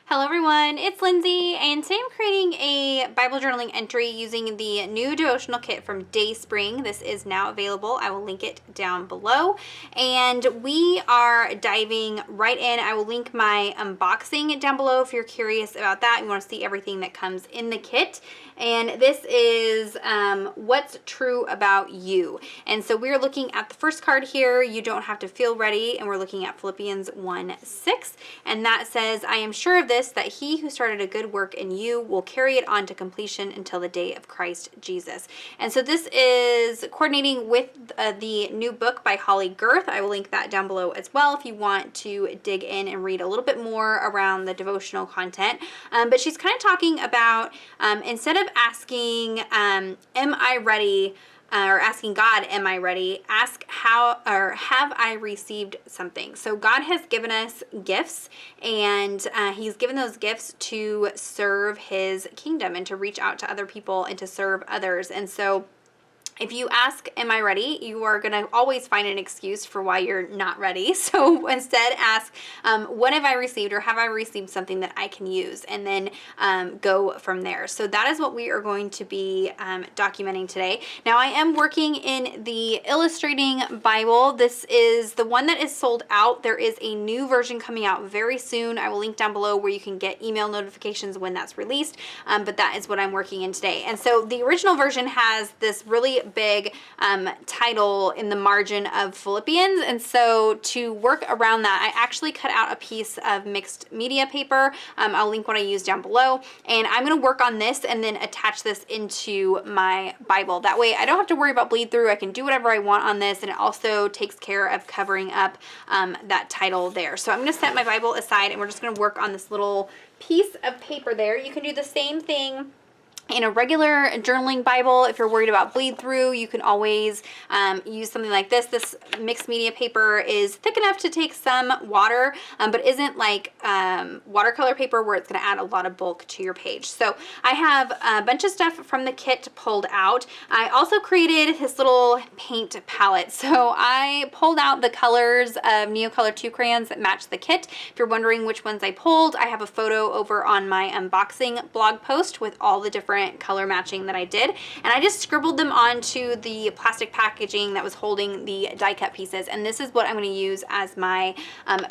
Hello everyone, it's Lindsay, and today I'm creating a Bible journaling entry using the new devotional kit from DaySpring. This is now available. I will link it down below. And we are diving right in. I will link my unboxing down below if you're curious about that. You want to see everything that comes in the kit. And this is what's true about you. And so we're looking at the first card here. You don't have to feel ready. And we're looking at Philippians 1:6. And that says, I am sure of this, that he who started a good work in you will carry it on to completion until the day of Christ Jesus. And so this is coordinating with the new book by Holly Girth. I will link that down below as well if you want to dig in and read a little bit more around the devotional content. But she's kind of talking about instead of asking, am I ready? Or asking God, am I ready? Ask how, or have I received something? So God has given us gifts, and he's given those gifts to serve his kingdom and to reach out to other people and to serve others. And so if you ask, am I ready? You are going to always find an excuse for why you're not ready. So instead ask, what have I received, or have I received something that I can use? And then go from there. So that is what we are going to be documenting today. Now I am working in the Illustrating Bible. This is the one that is sold out. There is a new version coming out very soon. I will link down below where you can get email notifications when that's released. But that is what I'm working in today. And so the original version has this really big title in the margin of Philippians, and so to work around that, I actually cut out a piece of mixed media paper. I'll link what I use down below, and I'm going to work on this and then attach this into my Bible. That way I don't have to worry about bleed through. I can do whatever I want on this, and it also takes care of covering up that title there. So I'm going to set my Bible aside, and we're just going to work on this little piece of paper there. You can do the same thing in a regular journaling Bible. If you're worried about bleed through, you can always use something like this. This mixed media paper is thick enough to take some water, but isn't like watercolor paper where it's going to add a lot of bulk to your page. So I have a bunch of stuff from the kit pulled out. I also created this little paint palette. So I pulled out the colors of Neocolor 2 crayons that match the kit. If you're wondering which ones I pulled, I have a photo over on my unboxing blog post with all the different color matching that I did, and I just scribbled them onto the plastic packaging that was holding the die cut pieces, and this is what I'm going to use as my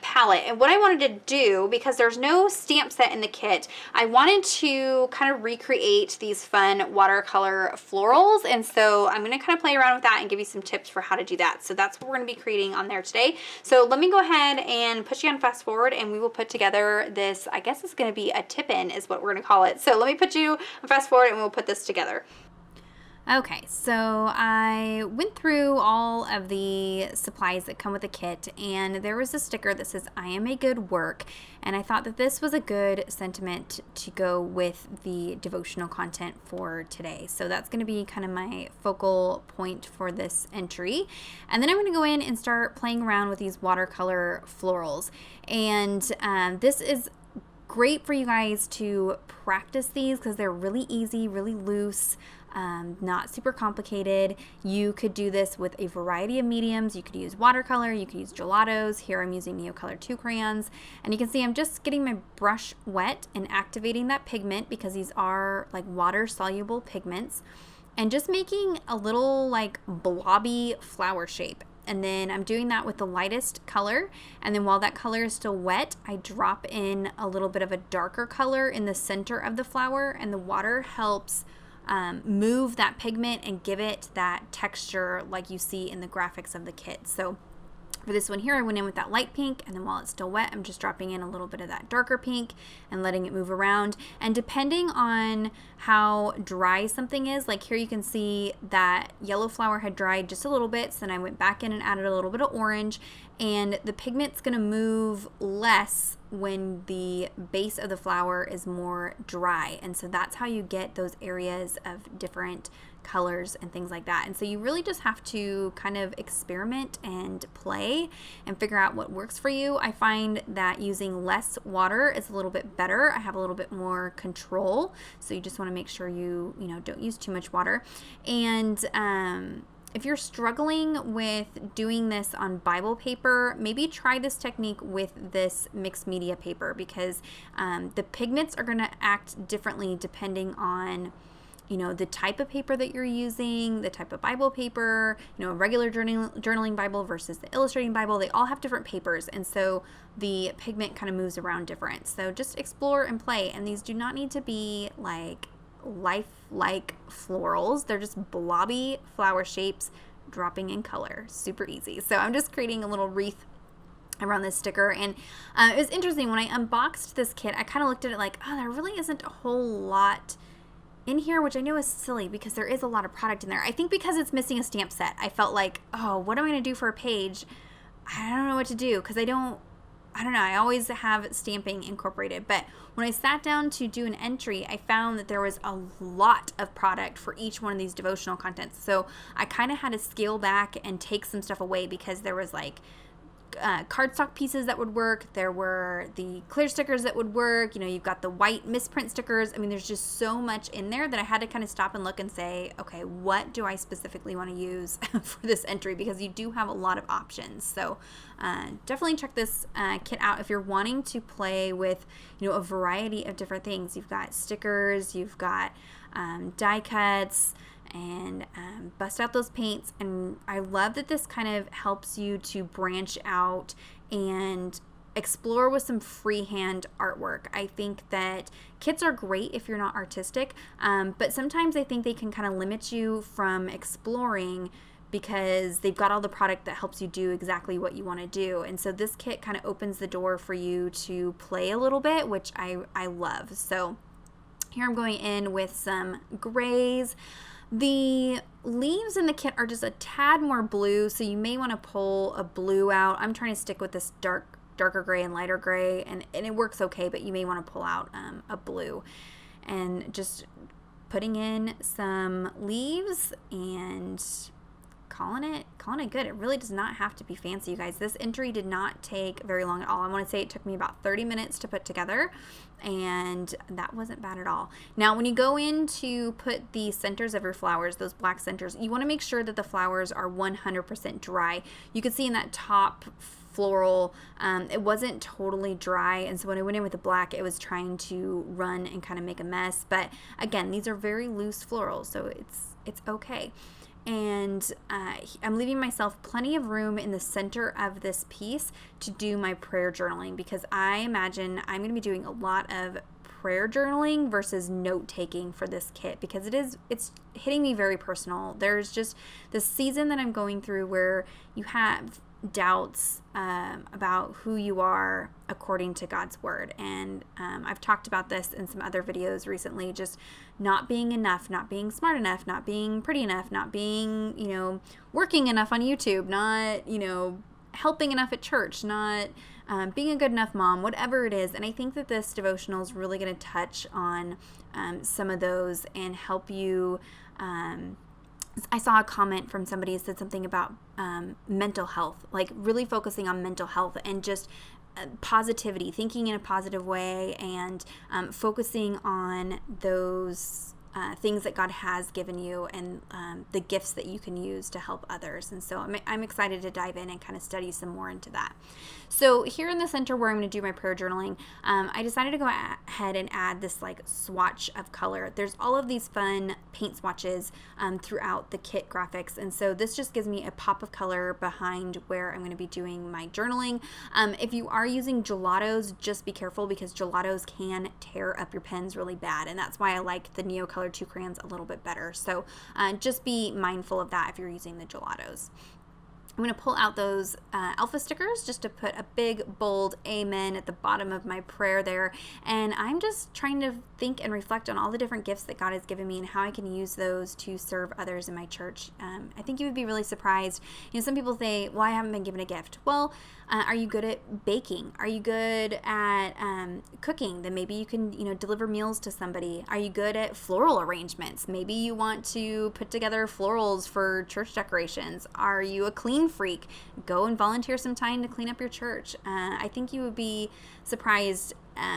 palette. And what I wanted to do, because there's no stamp set in the kit, I wanted to kind of recreate these fun watercolor florals, and so I'm going to kind of play around with that and give you some tips for how to do that. So that's what we're going to be creating on there today. So let me go ahead and put you on fast forward, and we will put together this, I guess it's going to be a tip-in is what we're going to call it. So let me put you on fast forward and we'll put this together. Okay, so I went through all of the supplies that come with the kit, and there was a sticker that says, I am a good work, and I thought that this was a good sentiment to go with the devotional content for today. So that's going to be kind of my focal point for this entry. And then I'm going to go in and start playing around with these watercolor florals. And this is great for you guys to practice these because they're really easy, really loose, not super complicated. You could do this with a variety of mediums. You could use watercolor, you could use gelatos. Here I'm using Neocolor 2 crayons, and you can see I'm just getting my brush wet and activating that pigment because these are like water soluble pigments, and just making a little like blobby flower shape. And then I'm doing that with the lightest color. And then while that color is still wet, I drop in a little bit of a darker color in the center of the flower. And the water helps move that pigment and give it that texture like you see in the graphics of the kit. So for this one here, I went in with that light pink, and then while it's still wet, I'm just dropping in a little bit of that darker pink and letting it move around. And depending on how dry something is, like here you can see that yellow flower had dried just a little bit, so then I went back in and added a little bit of orange, and the pigment's going to move less when the base of the flower is more dry. And so that's how you get those areas of different colors and things like that. And so you really just have to kind of experiment and play and figure out what works for you. I find that using less water is a little bit better. I have a little bit more control. So you just want to make sure you don't use too much water. And if you're struggling with doing this on Bible paper, maybe try this technique with this mixed media paper, because the pigments are going to act differently depending on the type of paper that you're using, the type of Bible paper, a regular journaling Bible versus the illustrating Bible. They all have different papers, and so the pigment kind of moves around different. So just explore and play, and these do not need to be like lifelike florals. They're just blobby flower shapes dropping in color. Super easy. So I'm just creating a little wreath around this sticker, and it was interesting when I unboxed this kit. I kind of looked at it like, oh, there really isn't a whole lot in here, which I know is silly because there is a lot of product in there. I think because it's missing a stamp set, I felt like, oh, what am I going to do for a page? I don't know what to do, because I don't know. I always have stamping incorporated. But when I sat down to do an entry, I found that there was a lot of product for each one of these devotional contents. So I kind of had to scale back and take some stuff away, because there was like cardstock pieces that would work. There were the clear stickers that would work. You've got the white misprint stickers. I mean, there's just so much in there that I had to kind of stop and look and say, okay, what do I specifically want to use for this entry? Because you do have a lot of options. So definitely check this kit out if you're wanting to play with, a variety of different things. You've got stickers, you've got die cuts, and bust out those paints. And I love that this kind of helps you to branch out and explore with some freehand artwork. I think that kits are great if you're not artistic, but sometimes I think they can kind of limit you from exploring, because they've got all the product that helps you do exactly what you want to do. And so this kit kind of opens the door for you to play a little bit, which I love. So here I'm going in with some grays. The leaves in the kit are just a tad more blue, so you may want to pull a blue out. I'm trying to stick with this darker gray and lighter gray, and it works okay, but you may want to pull out a blue. And just putting in some leaves and calling it good. It really does not have to be fancy, you guys. This entry did not take very long at all. I want to say it took me about 30 minutes to put together, and that wasn't bad at all. Now, when you go in to put the centers of your flowers, those black centers, you want to make sure that the flowers are 100% dry. You can see in that top floral, it wasn't totally dry, and so when I went in with the black, it was trying to run and kind of make a mess. But again, these are very loose florals, so it's okay. And I'm leaving myself plenty of room in the center of this piece to do my prayer journaling, because I imagine I'm going to be doing a lot of prayer journaling versus note taking for this kit, because it's hitting me very personal. There's just this season that I'm going through where you have doubts about who you are according to God's word. And I've talked about this in some other videos recently, just not being enough, not being smart enough, not being pretty enough, not being, working enough on YouTube, not, helping enough at church, not being a good enough mom, whatever it is. And I think that this devotional is really going to touch on some of those and help you. I saw a comment from somebody that said something about mental health, like really focusing on mental health and just positivity, thinking in a positive way, and focusing on those things that God has given you, and the gifts that you can use to help others. And so I'm excited to dive in and kind of study some more into that. So here in the center where I'm going to do my prayer journaling, I decided to go ahead and add this like swatch of color. There's all of these fun paint swatches throughout the kit graphics, and so this just gives me a pop of color behind where I'm going to be doing my journaling. If you are using gelatos, just be careful, because gelatos can tear up your pens really bad, and that's why I like the Neocolor 2 crayons a little bit better. So just be mindful of that if you're using the gelatos. I'm going to pull out those alpha stickers just to put a big, bold amen at the bottom of my prayer there. And I'm just trying to think and reflect on all the different gifts that God has given me and how I can use those to serve others in my church. I think you would be really surprised. Some people say, well, I haven't been given a gift. Well, are you good at baking? Are you good at cooking? Then maybe you can, deliver meals to somebody. Are you good at floral arrangements? Maybe you want to put together florals for church decorations. Are you a clean freak? Go and volunteer some time to clean up your church. I think you would be surprised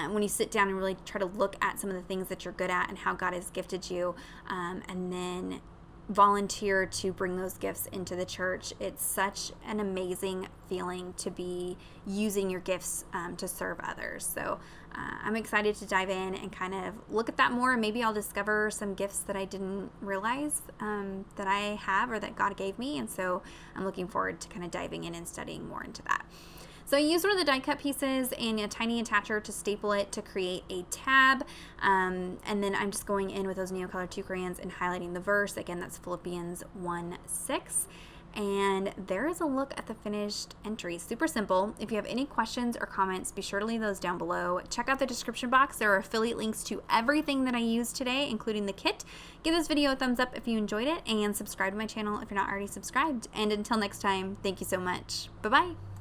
when you sit down and really try to look at some of the things that you're good at and how God has gifted you, and then volunteer to bring those gifts into the church. It's such an amazing feeling to be using your gifts to serve others. So I'm excited to dive in and kind of look at that more. Maybe I'll discover some gifts that I didn't realize that I have or that God gave me. And so I'm looking forward to kind of diving in and studying more into that. So I used one of the die cut pieces and a tiny attacher to staple it to create a tab. And then I'm just going in with those Neocolor 2 crayons and highlighting the verse. Again, that's Philippians 1:6. And there is a look at the finished entry. Super simple. If you have any questions or comments, be sure to leave those down below. Check out the description box. There are affiliate links to everything that I used today, including the kit. Give this video a thumbs up if you enjoyed it, and subscribe to my channel if you're not already subscribed. And until next time, thank you so much. Bye-bye.